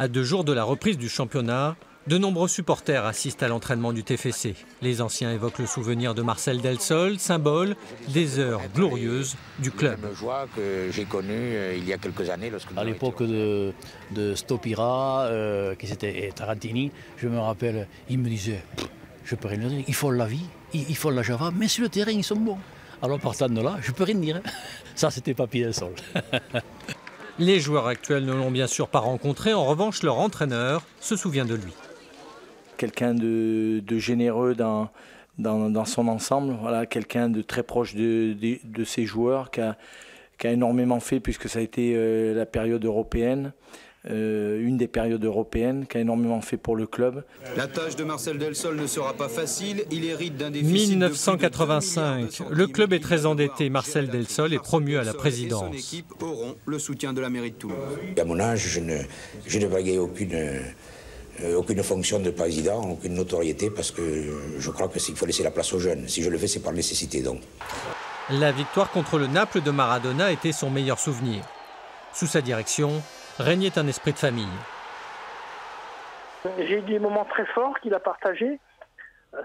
À 2 jours de la reprise du championnat, de nombreux supporters assistent à l'entraînement du TFC. Les anciens évoquent le souvenir de Marcel Delsol, symbole des heures glorieuses du club. Une joie que j'ai connue il y a quelques années. À l'époque de Stopira, qui c'était Tarantini, je me rappelle, il me disait, je peux rien dire, ils font la vie, ils font la Java, mais sur le terrain ils sont bons. Alors partant de là, je peux rien dire. Ça c'était Papy Delsol. Les joueurs actuels ne l'ont bien sûr pas rencontré, en revanche leur entraîneur se souvient de lui. Quelqu'un de généreux dans son ensemble, voilà, quelqu'un de très proche de ses joueurs, qui a énormément fait puisque ça a été la période européenne, une des périodes européennes, qui a énormément fait pour le club. La tâche de Marcel Delsol ne sera pas facile, il hérite d'un déficit 1985, le club est très endetté, Marcel Delsol est promu à la présidence. Son équipe auront le soutien de la mairie de Toulouse. À mon âge, je ne vaguais aucune fonction de président, aucune notoriété, parce que je crois qu'il faut laisser la place aux jeunes. Si je le fais, c'est par nécessité donc. La victoire contre le Naples de Maradona était son meilleur souvenir. Sous sa direction, régnait un esprit de famille. J'ai eu des moments très forts qu'il a partagés.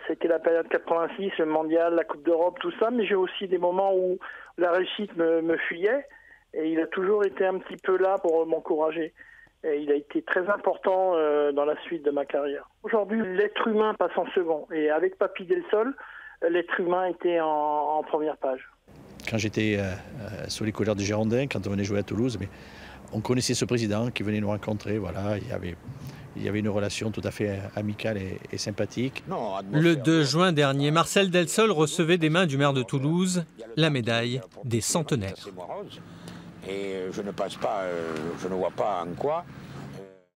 C'était la période 86, le mondial, la Coupe d'Europe, tout ça. Mais j'ai aussi des moments où la réussite me fuyait. Et il a toujours été un petit peu là pour m'encourager. Et il a été très important dans la suite de ma carrière. Aujourd'hui, l'être humain passe en second. Et avec Papy Delsol, l'être humain était en première page. Quand j'étais sous les couleurs des Girondins, quand on venait jouer à Toulouse, mais on connaissait ce président qui venait nous rencontrer. Voilà, il y avait une relation tout à fait amicale et sympathique. Le 2 juin dernier, Marcel Delsol recevait des mains du maire de Toulouse la médaille des centenaires. Et je ne pense pas, je ne vois pas en quoi